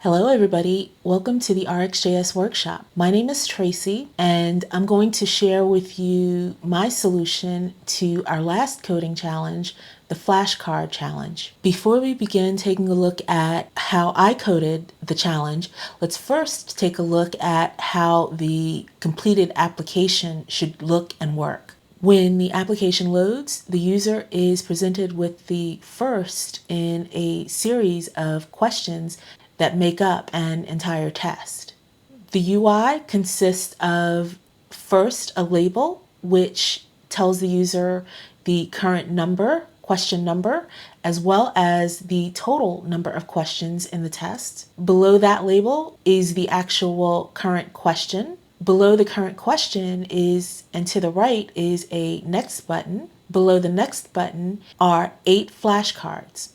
Hello everybody, welcome to the RxJS workshop. My name is Tracy and I'm going to share with you my solution to our last coding challenge, the flashcard challenge. Before we begin taking a look at how I coded the challenge, let's first take a look at how the completed application should look and work. When the application loads, the user is presented with the first in a series of questions that make up an entire test. The UI consists of first a label, which tells the user the current number, question number, as well as the total number of questions in the test. Below that label is the actual current question. Below the current question is, and to the right, is a next button. Below the next button are 8 flashcards.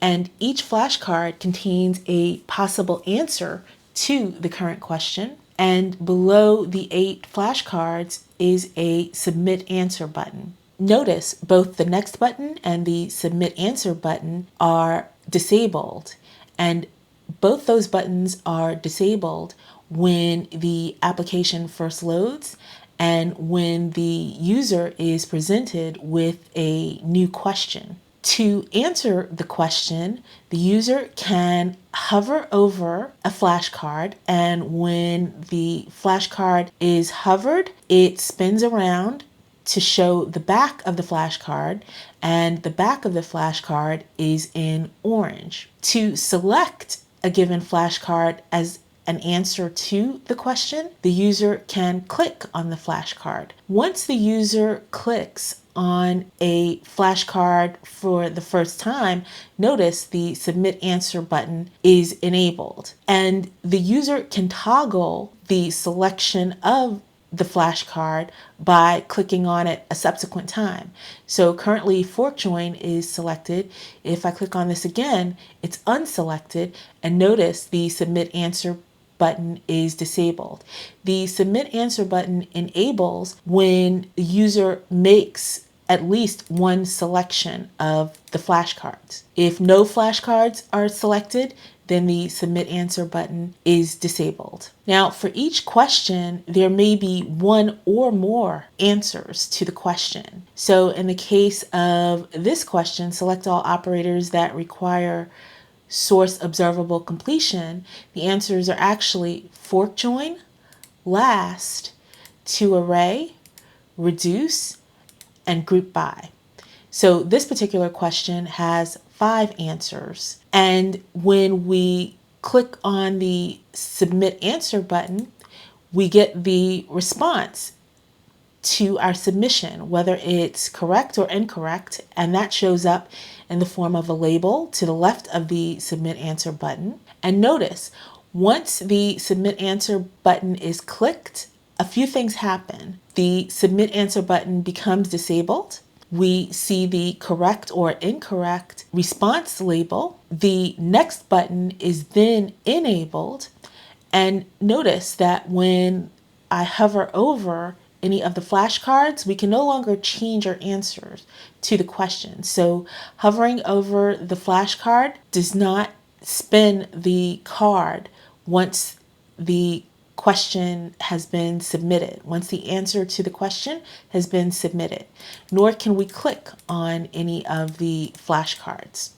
And each flashcard contains a possible answer to the current question. And below the 8 flashcards is a submit answer button. Notice both the next button and the submit answer button are disabled. And both those buttons are disabled when the application first loads and when the user is presented with a new question. To answer the question, the user can hover over a flashcard, and when the flashcard is hovered, it spins around to show the back of the flashcard, and the back of the flashcard is in orange. To select a given flashcard as an answer to the question, the user can click on the flashcard. Once the user clicks on a flashcard for the first time, notice the submit answer button is enabled, and the user can toggle the selection of the flashcard by clicking on it a subsequent time. So currently fork join is selected. If I click on this again, it's unselected, and notice the submit answer button is disabled. The submit answer button enables when the user makes at least one selection of the flashcards. If no flashcards are selected, then the submit answer button is disabled. Now, for each question, there may be one or more answers to the question. So in the case of this question, select all operators that require source observable completion, the answers are actually fork join, last, toArray, reduce, and group by. So this particular question has 5 answers. And when we click on the submit answer button, we get the response to our submission, whether it's correct or incorrect, and that shows up in the form of a label to the left of the submit answer button. And notice, once the submit answer button is clicked, a few things happen. The submit answer button becomes disabled. We see the correct or incorrect response label. The next button is then enabled. And notice that when I hover over any of the flashcards, we can no longer change our answers to the question. So hovering over the flashcard does not spin the card once the question has been submitted, once the answer to the question has been submitted, nor can we click on any of the flashcards.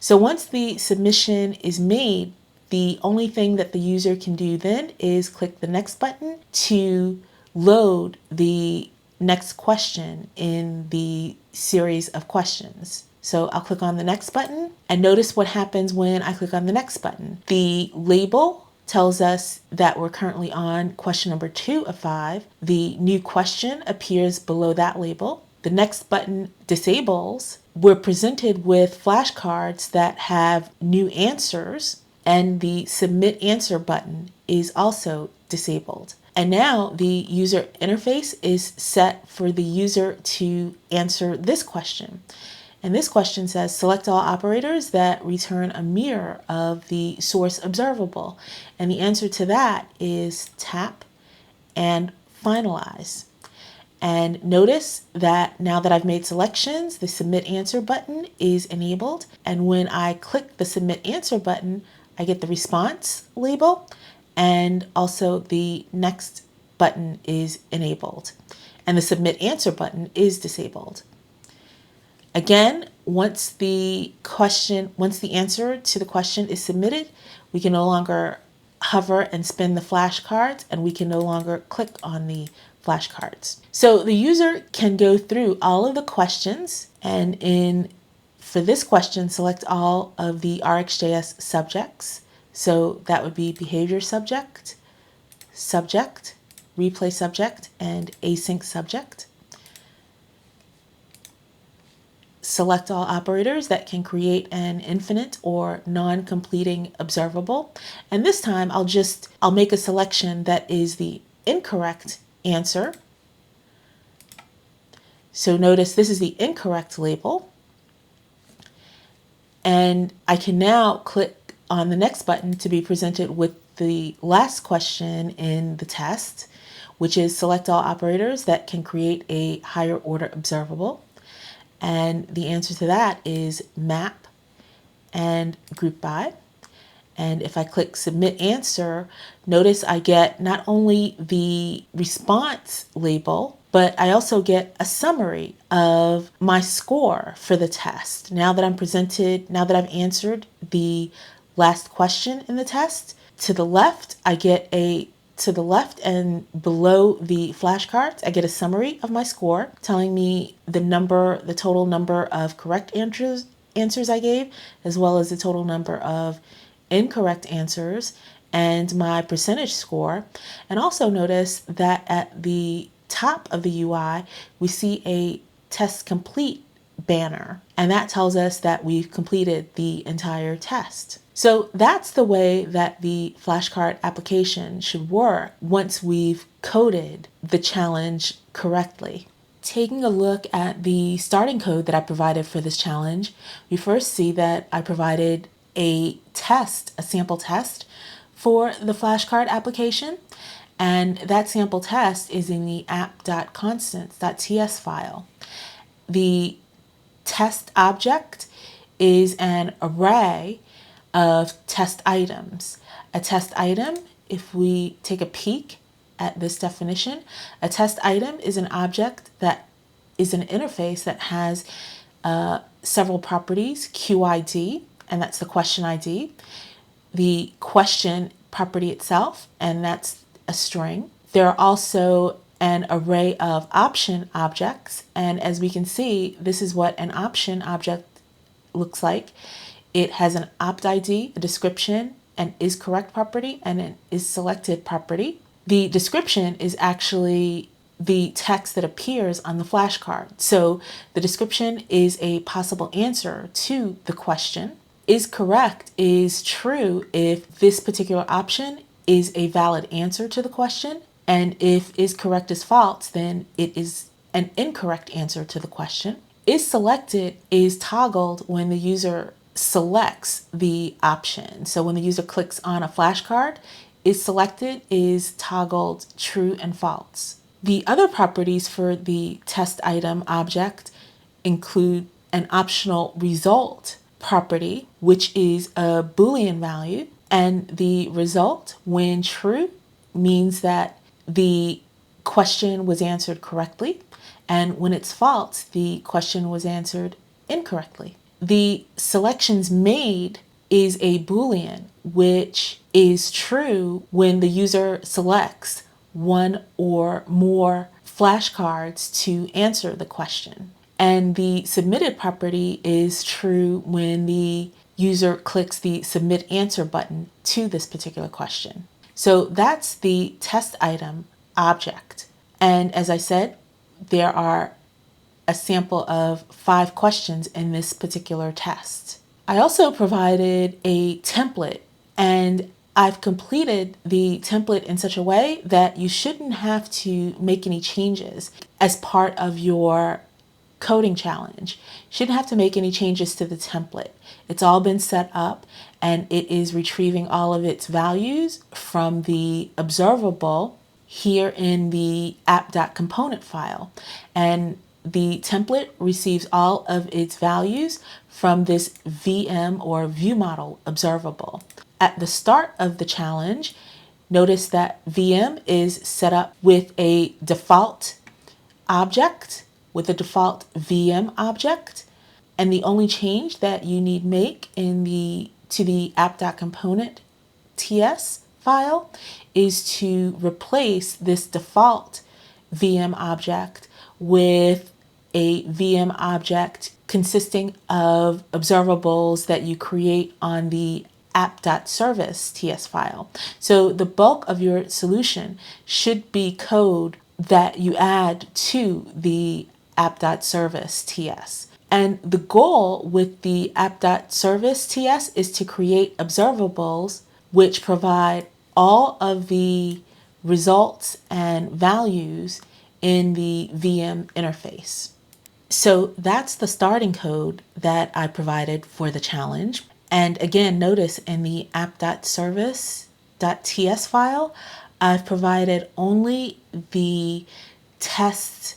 So once the submission is made, the only thing that the user can do then is click the next button to load the next question in the series of questions. So I'll click on the next button, and notice what happens when I click on the next button. The label tells us that we're currently on question number 2 of 5. The new question appears below that label. The next button disables. We're presented with flashcards that have new answers, and the submit answer button is also disabled. And now the user interface is set for the user to answer this question. And this question says, select all operators that return a mirror of the source observable. And the answer to that is tap and finalize. And notice that now that I've made selections, the submit answer button is enabled. And when I click the submit answer button, I get the response label, and also the next button is enabled, and the submit answer button is disabled. Again, once the answer to the question is submitted, we can no longer hover and spin the flashcards, and we can no longer click on the flashcards. So the user can go through all of the questions, and for this question, select all of the RxJS subjects. So that would be behavior subject, subject, replay subject, and async subject. Select all operators that can create an infinite or non-completing observable. And this time I'll make a selection that is the incorrect answer. So notice this is the incorrect label. And I can now click on the next button to be presented with the last question in the test, which is select all operators that can create a higher order observable. And the answer to that is map and group by. And if I click submit answer, notice I get not only the response label, but I also get a summary of my score for the test. Now that I've answered the last question in the test, to the left and below the flashcards, I get a summary of my score telling me the total number of correct answers I gave, as well as the total number of incorrect answers and my percentage score. And also notice that at the top of the UI, we see a test complete banner, and that tells us that we've completed the entire test. So that's the way that the flashcard application should work once we've coded the challenge correctly. Taking a look at the starting code that I provided for this challenge, we first see that I provided a sample test for the flashcard application, and that sample test is in the app.constants.ts file. The test object is an array of test items. A test item, if we take a peek at this definition, a test item is an object that is an interface that has several properties, QID, and that's the question ID, the question property itself, and that's a string. There are also an array of option objects, and as we can see, this is what an option object looks like. It has an opt ID, a description, an is correct property, and an is selected property. The description is actually the text that appears on the flashcard. So the description is a possible answer to the question. Is correct is true if this particular option is a valid answer to the question, and if is correct is false, then it is an incorrect answer to the question. Is selected is toggled when the user selects the option. So when the user clicks on a flashcard, is selected is toggled true and false. The other properties for the test item object include an optional result property, which is a Boolean value, and the result, when true, means that the question was answered correctly, and when it's false, the question was answered incorrectly. The selections made is a Boolean, which is true when the user selects one or more flashcards to answer the question. And the submitted property is true when the user clicks the submit answer button to this particular question. So that's the test item object. And as I said, there are a sample of 5 questions in this particular test. I also provided a template, and I've completed the template in such a way that you shouldn't have to make any changes as part of your coding challenge. You shouldn't have to make any changes to the template. It's all been set up, and it is retrieving all of its values from the observable here in the app.component file. And the template receives all of its values from this VM or view model observable. At the start of the challenge, notice that VM is set up with a default object, with a default VM object. And the only change that you need make to the app.component TS file is to replace this default VM object with a VM object consisting of observables that you create on the app.service TS file. So the bulk of your solution should be code that you add to the app.service TS. And the goal with the app.service TS is to create observables which provide all of the results and values in the VM interface. So that's the starting code that I provided for the challenge. And again, notice in the app.service.ts file, I've provided only the test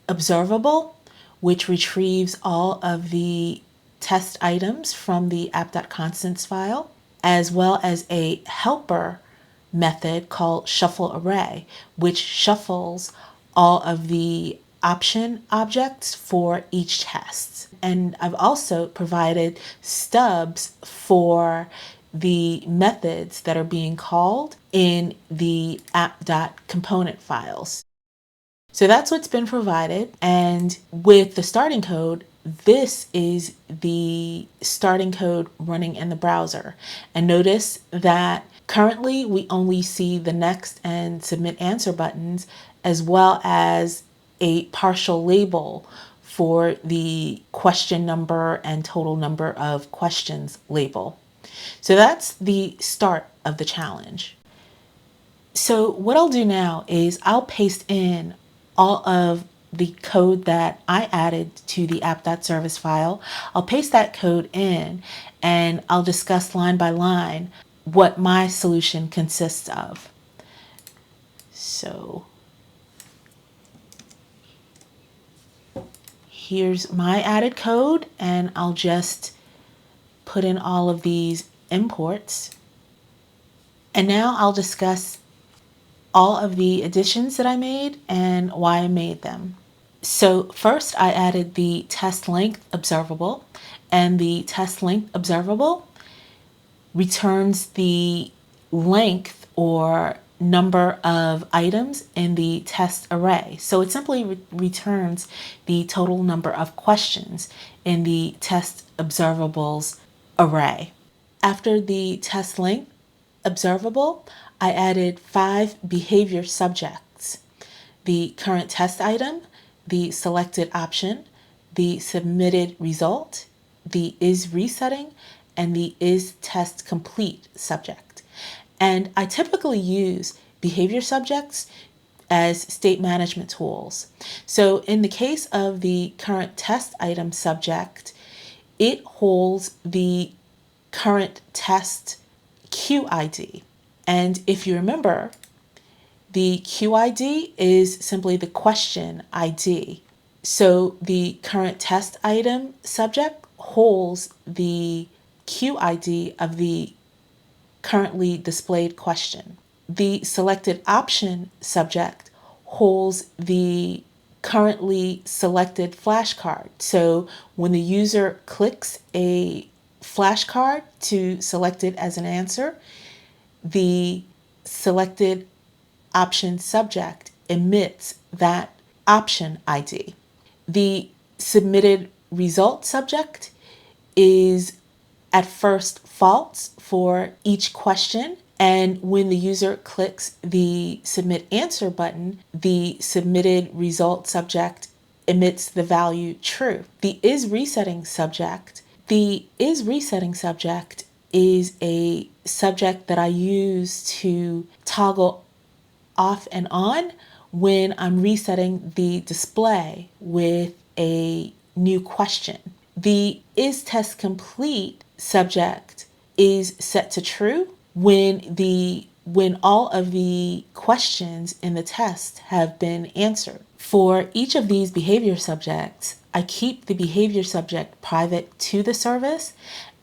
observable, which retrieves all of the test items from the app.constants file, as well as a helper method called shuffle array, which shuffles all of the option objects for each test. And I've also provided stubs for the methods that are being called in the app.component files. So that's what's been provided. And with the starting code, this is the starting code running in the browser. And notice that currently we only see the next and submit answer buttons, as well as a partial label for the question number and total number of questions label. So that's the start of the challenge. So what I'll do now is I'll paste in all of the code that I added to the app.service file. I'll paste that code in and I'll discuss line by line what my solution consists of. So here's my added code, and I'll just put in all of these imports. And now I'll discuss all of the additions that I made and why I made them. So first I added the test length observable, and the test length observable returns the length or number of items in the test array. So it simply returns the total number of questions in the test observables array. After the test length observable, I added 5 behavior subjects: the current test item, the selected option, the submitted result, the is resetting, and the is test complete subject. And I typically use behavior subjects as state management tools. So in the case of the current test item subject, it holds the current test QID. And if you remember, the QID is simply the question ID. So the current test item subject holds the QID of the currently displayed question. The selected option subject holds the currently selected flashcard. So when the user clicks a flashcard to select it as an answer, the selected option subject emits that option ID. The submitted result subject is at first false for each question, and when the user clicks the submit answer button, the submitted result subject emits the value true. The is resetting subject is a subject that I use to toggle off and on when I'm resetting the display with a new question. The is test complete subject is set to true when all of the questions in the test have been answered. For each of these behavior subjects, I keep the behavior subject private to the service,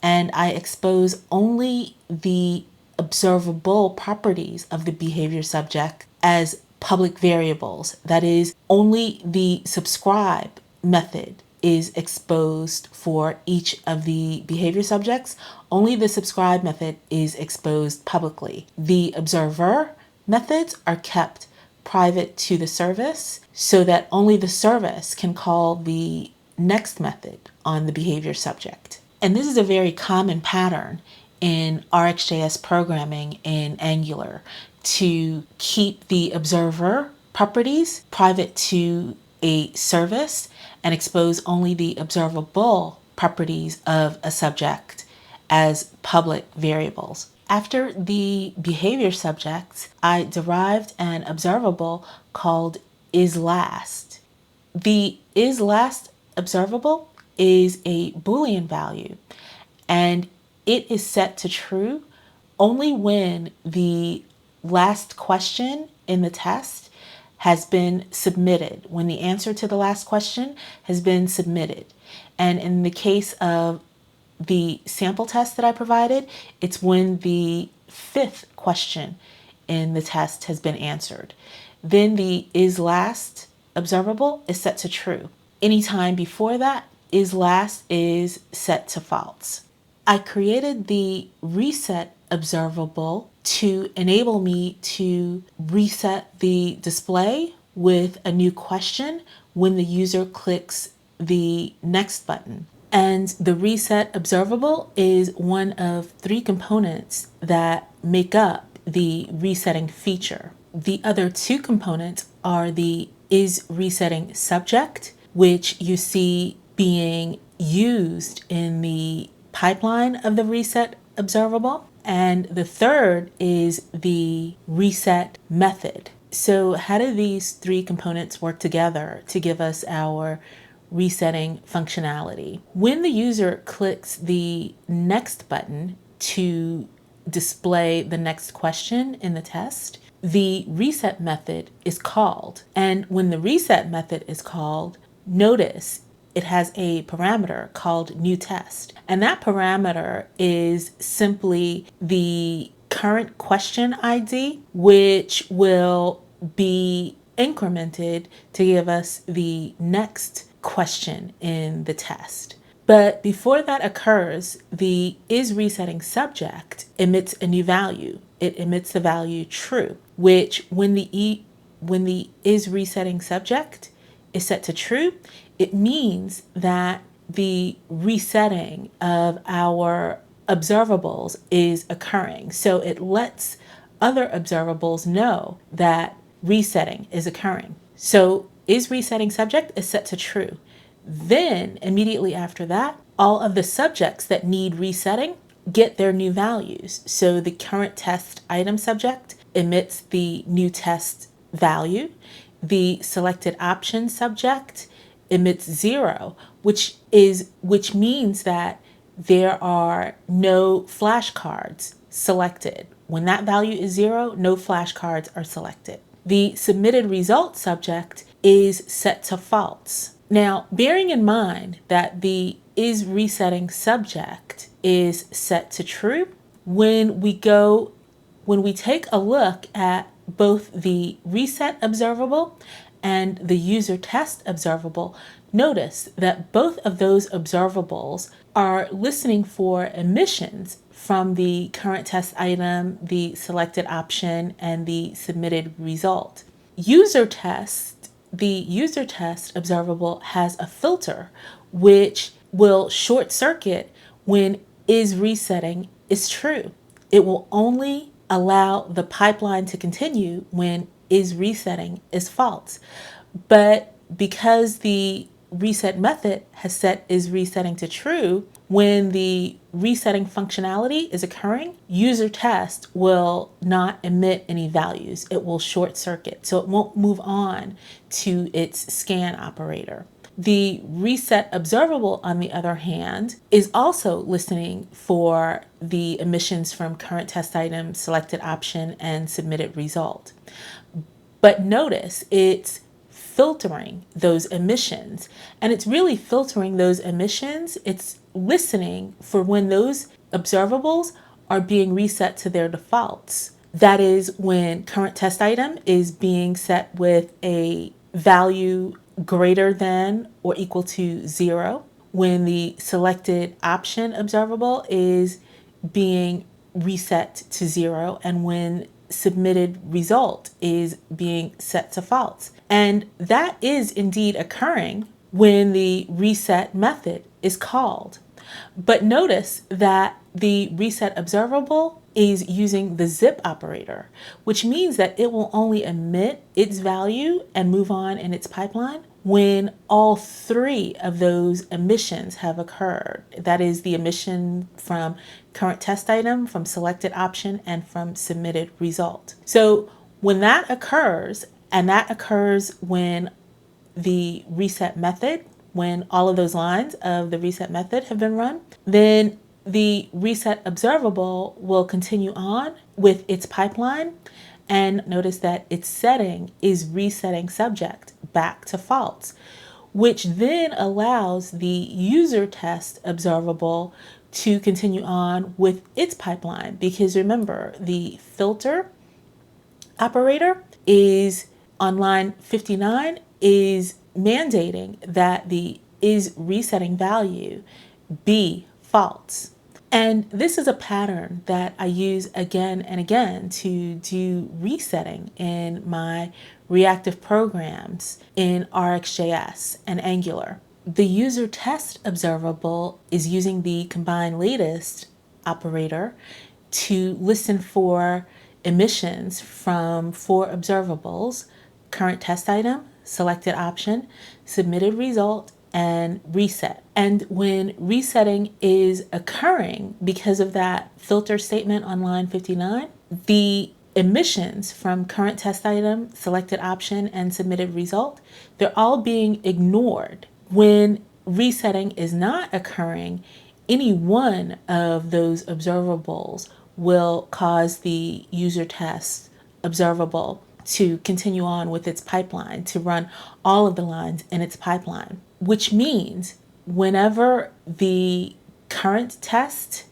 and I expose only the observable properties of the behavior subject as public variables. That is, only the subscribe method is exposed for each of the behavior subjects. Only the subscribe method is exposed publicly. The observer methods are kept private to the service so that only the service can call the next method on the behavior subject. And this is a very common pattern in RxJS programming in Angular, to keep the observer properties private to a service and expose only the observable properties of a subject as public variables. After the behavior subjects, I derived an observable called isLast. The isLast observable is a Boolean value, and it is set to true only when the last question in the test has been submitted, when the answer to the last question has been submitted. And in the case of the sample test that I provided, it's when the 5th question in the test has been answered. Then the isLast observable is set to true. Anytime before that, isLast is set to false. I created the reset observable to enable me to reset the display with a new question when the user clicks the next button. And the reset observable is one of 3 components that make up the resetting feature. The other 2 components are the isResettingSubject, which you see being used in the pipeline of the reset observable. And the third is the reset method. So how do these 3 components work together to give us our resetting functionality? When the user clicks the next button to display the next question in the test, the reset method is called. And when the reset method is called, notice it has a parameter called new test. And that parameter is simply the current question ID, which will be incremented to give us the next question in the test. But before that occurs, the isResettingSubject emits a new value. It emits the value true, which when the isResettingSubject is set to true, it means that the resetting of our observables is occurring. So it lets other observables know that resetting is occurring. So isResettingSubject is set to true. Then immediately after that, all of the subjects that need resetting get their new values. So the current test item subject emits the new test value. The selected option subject emits 0, which means that there are no flashcards selected. When that value is 0, no flashcards are selected. The submitted result subject is set to false. Now, bearing in mind that the isResettingSubject is set to true, when we take a look at both the reset observable and the user test observable, notice that both of those observables are listening for emissions from the current test item, the selected option, and the submitted result. The user test observable has a filter which will short circuit when isResetting is true. It will only allow the pipeline to continue when isResetting is false. But because the reset method has set isResetting to true, when the resetting functionality is occurring, user test will not emit any values. It will short circuit, so it won't move on to its scan operator. The reset observable, on the other hand, is also listening for the emissions from current test item, selected option, and submitted result. But notice it's filtering those emissions, and it's really filtering those emissions. It's listening for when those observables are being reset to their defaults. That is when current test item is being set with a value greater than or equal to 0, when the selected option observable is being reset to 0, and when submitted result is being set to false. And that is indeed occurring when the reset method is called. But notice that the reset observable is using the zip operator, which means that it will only emit its value and move on in its pipeline when all three of those emissions have occurred. That is the emission from current test item, from selected option, and from submitted result. So when that occurs, and that occurs when the reset method, when all of those lines of the reset method have been run, then the reset observable will continue on with its pipeline. And notice that its setting is resetting subject back to false, which then allows the user test observable to continue on with its pipeline. Because remember, the filter operator is on line 59 is mandating that the is resetting value be false. And this is a pattern that I use again and again to do resetting in my reactive programs in RxJS and Angular. The user test observable is using the combineLatest operator to listen for emissions from 4 observables: current test item, selected option, submitted result, and reset. And when resetting is occurring because of that filter statement on line 59, the emissions from current test item, selected option, and submitted result, they're all being ignored. When resetting is not occurring, any one of those observables will cause the user test observable to continue on with its pipeline, to run all of the lines in its pipeline, which means whenever the current test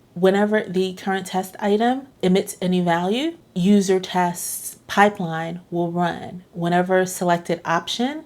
item emits a new value, user test's pipeline will run. Whenever selected option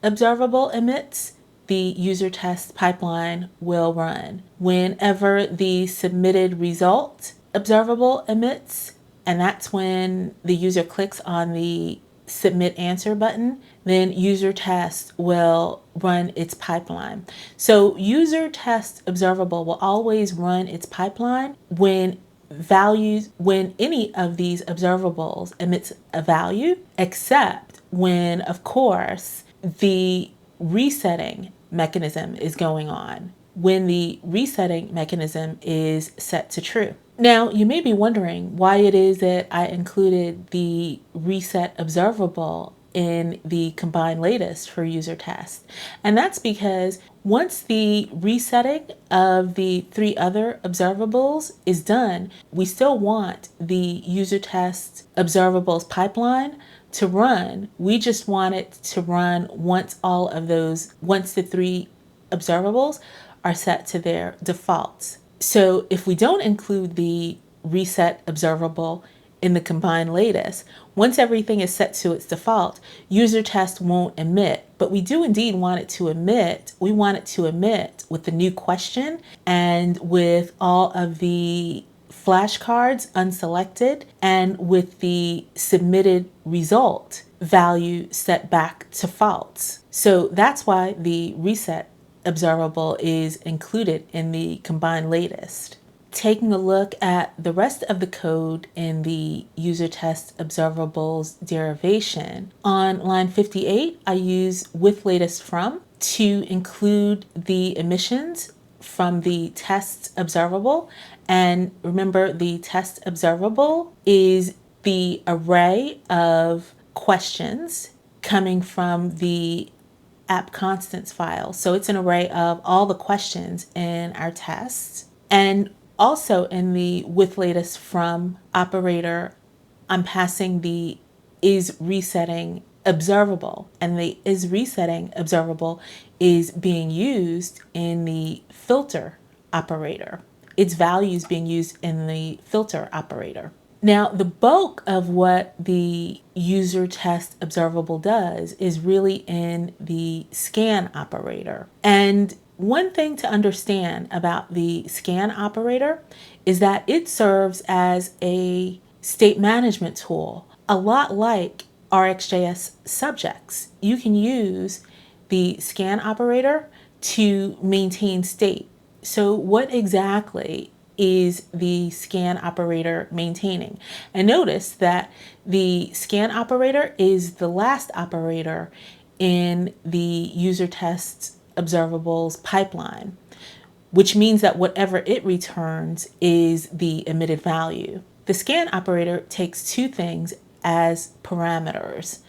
observable emits, the user test pipeline will run. Whenever the submitted result observable emits, and that's when the user clicks on the submit answer button, then user test will run its pipeline. So user test observable will always run its pipeline when any of these observables emits a value, except when, of course, the resetting mechanism is going on, when the resetting mechanism is set to true. Now, you may be wondering why it is that I included the reset observable in the combineLatest for user test. And that's because once the resetting of the 3 other observables is done, we still want the user test observables pipeline to run. We just want it to run once the 3 observables are set to their defaults. So if we don't include the reset observable in the combineLatest, once everything is set to its default, user test won't emit, but we do indeed want it to emit. We want it to emit with the new question and with all of the flashcards unselected and with the submitted result value set back to false. So that's why the reset observable is included in the combineLatest. Taking a look at the rest of the code in the user test observables derivation, on line 58, I use withLatestFrom to include the emissions from the test observable. And remember, the test observable is the array of questions coming from the app constants file. So it's an array of all the questions in our test. And also in the withLatestFrom operator, I'm passing the is resetting observable, and the is resetting observable is being used in the filter operator. Its value is being used in the filter operator. Now, the bulk of what the user test observable does is really in the scan operator. And one thing to understand about the scan operator is that it serves as a state management tool, a lot like RxJS subjects. You can use the scan operator to maintain state. So what exactly is the scan operator maintaining? And notice that the scan operator is the last operator in the user test observables pipeline, which means that whatever it returns is the emitted value. The scan operator takes two things as parameters.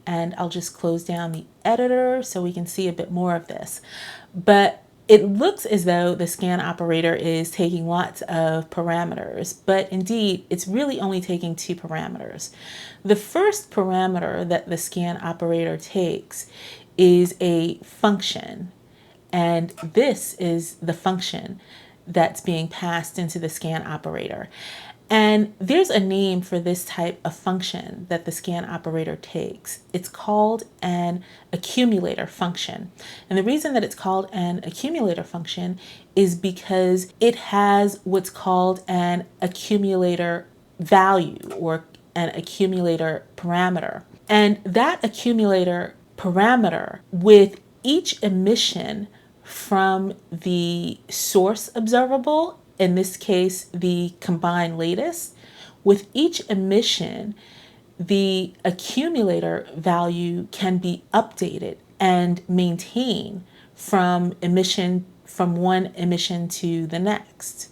And I'll just close down the editor so we can see a bit more of this. But it looks as though the scan operator is taking lots of parameters, but indeed it's really only taking two parameters. The first parameter that the scan operator takes is a function, and this is the function that's being passed into the scan operator. And there's a name for this type of function that the scan operator takes. It's called an accumulator function. And the reason that it's called an accumulator function is because it has what's called an accumulator value or an accumulator parameter. And that accumulator parameter, with each emission from the source observable, in this case, the combineLatest, with each emission, the accumulator value can be updated and maintained from one emission to the next.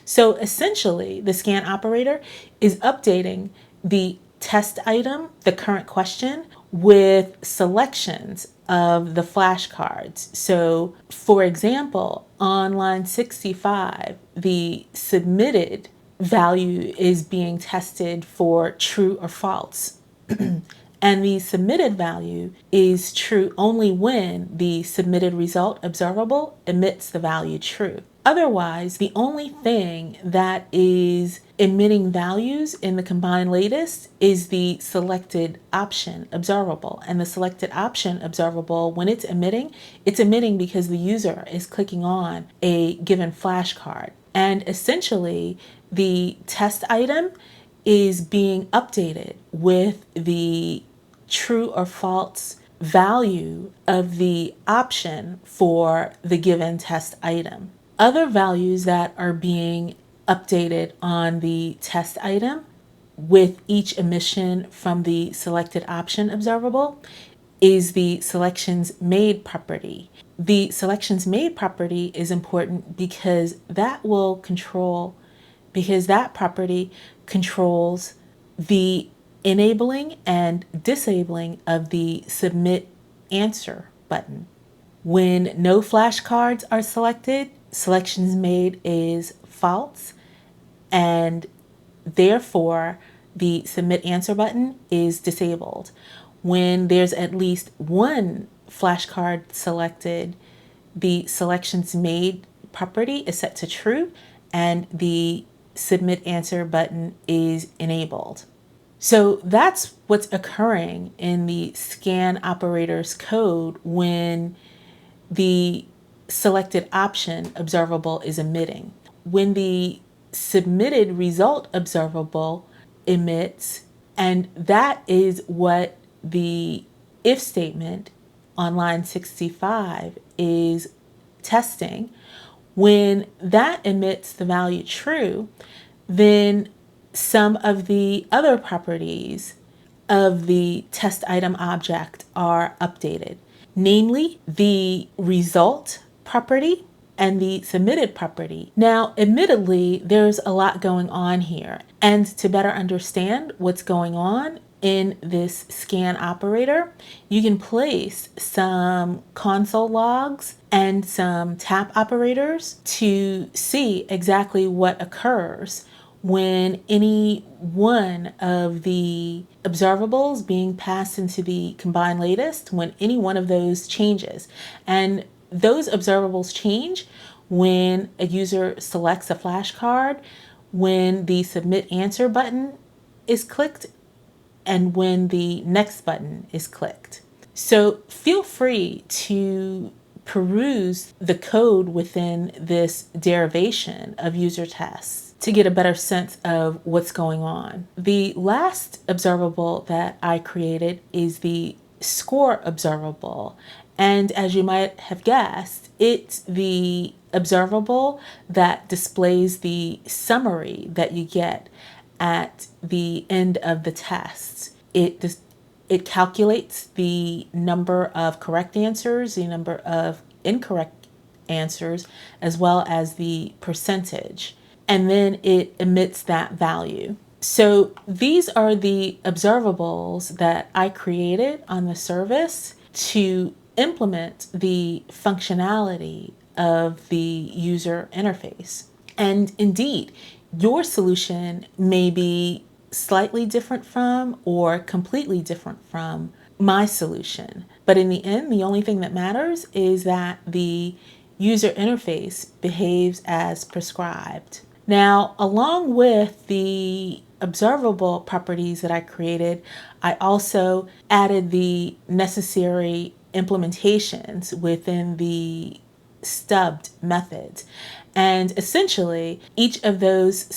So essentially, the scan operator is updating the test item, the current question, with selections of the flashcards. So for example, on line 65, the submitted value is being tested for true or false. And the submitted value is true only when the submitted result observable emits the value true. Otherwise, the only thing that is emitting values in the combineLatest is the selected option observable. And the selected option observable, when it's emitting because the user is clicking on a given flashcard. And essentially, the test item is being updated with the true or false value of the option for the given test item. Other values that are being updated on the test item with each emission from the selected option observable is the selections made property. The selections made property is important because that property controls the enabling and disabling of the submit answer button. When no flashcards are selected, selections made is false, and therefore the submit answer button is disabled. When there's at least one flashcard selected, the selections made property is set to true and the submit answer button is enabled. So that's what's occurring in the scan operator's code when the selected option observable is emitting. When the submitted result observable emits, and that is what the if statement on line 65 is testing, when that emits the value true, then some of the other properties of the test item object are updated, namely the result property and the submitted property. Now, admittedly, there's a lot going on here. And to better understand what's going on in this scan operator, you can place some console logs and some tap operators to see exactly what occurs when any one of the observables being passed into the combineLatest, when any one of those changes. And those observables change when a user selects a flashcard, when the submit answer button is clicked, and when the next button is clicked. So feel free to peruse the code within this derivation of user tests to get a better sense of what's going on. The last observable that I created is the score observable. And as you might have guessed, it's the observable that displays the summary that you get at the end of the test. It calculates the number of correct answers, the number of incorrect answers, as well as the percentage. And then it emits that value. So these are the observables that I created on the service to implement the functionality of the user interface. And indeed, your solution may be slightly different from or completely different from my solution. But in the end, the only thing that matters is that the user interface behaves as prescribed. Now, along with the observable properties that I created, I also added the necessary implementations within the stubbed methods. And essentially, each of those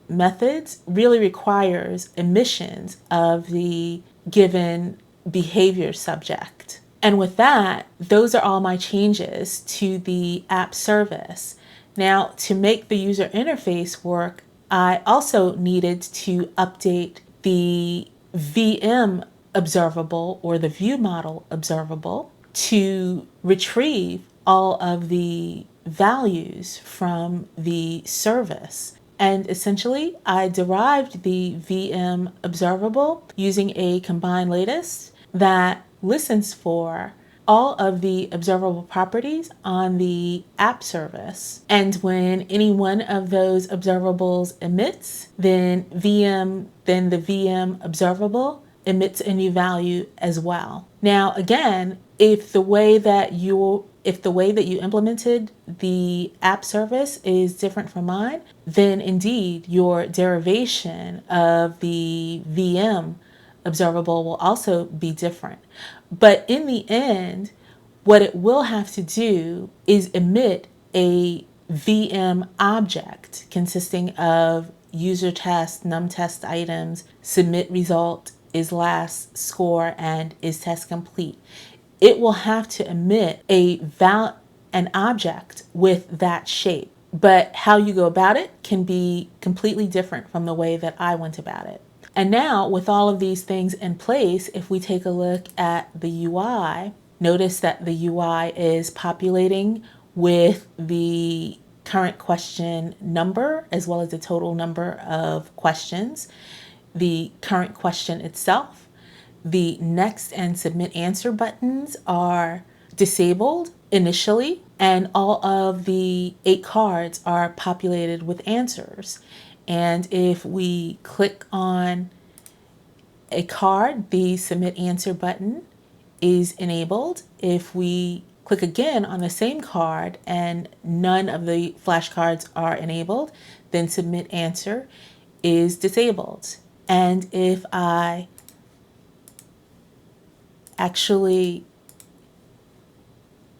methods really requires emissions of the given behavior subject. And with that, those are all my changes to the app service. Now, to make the user interface work, I also needed to update the VM observable or the view model observable to retrieve all of the values from the service. And essentially, I derived the VM observable using a combineLatest that listens for all of the observable properties on the app service. And when any one of those observables emits, then the VM observable emits a new value as well. Now, again, if the way that you implemented the app service is different from mine, then indeed your derivation of the VM observable will also be different. But in the end, what it will have to do is emit a VM object consisting of user test, num test items, submit result, is last, score, and is test complete. It will have to emit an object with that shape. But how you go about it can be completely different from the way that I went about it. And now, with all of these things in place, if we take a look at the UI, notice that the UI is populating with the current question number as well as the total number of questions, the current question itself. The next and submit answer buttons are disabled initially, and all of the 8 cards are populated with answers. And if we click on a card, the submit answer button is enabled. If we click again on the same card and none of the flashcards are enabled, then submit answer is disabled. And if I actually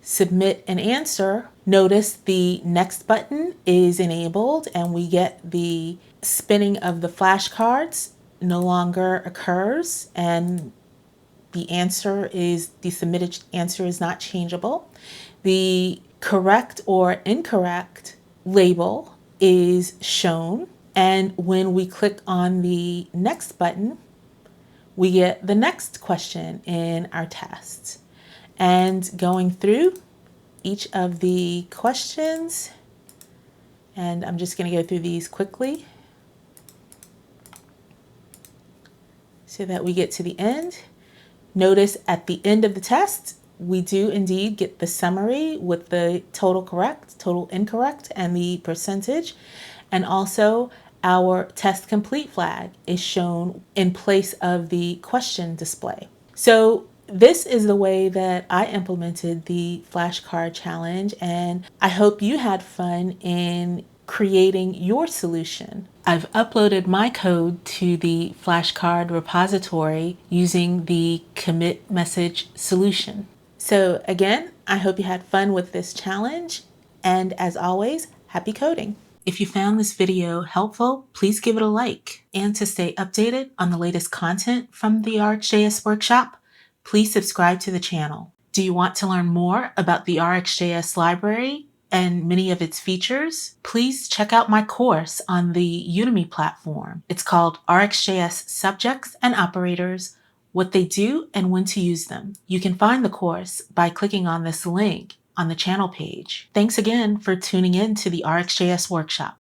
submit an answer, notice the next button is enabled and we get the spinning of the flashcards no longer occurs, and the submitted answer is not changeable. The correct or incorrect label is shown, and when we click on the next button, we get the next question in our test. And going through each of the questions, and I'm just going to go through these quickly so that we get to the end. Notice at the end of the test, we do indeed get the summary with the total correct, total incorrect, and the percentage. And also our test complete flag is shown in place of the question display. So this is the way that I implemented the flashcard challenge, and I hope you had fun in creating your solution. I've uploaded my code to the flashcard repository using the commit message solution. So again, I hope you had fun with this challenge, and as always, happy coding. If you found this video helpful, please give it a like. And to stay updated on the latest content from the RxJS workshop, please subscribe to the channel. Do you want to learn more about the RxJS library and many of its features? Please check out my course on the Udemy platform. It's called RxJS Subjects and Operators, What They Do and When to Use Them. You can find the course by clicking on this link on the channel page. Thanks again for tuning in to the RxJS workshop.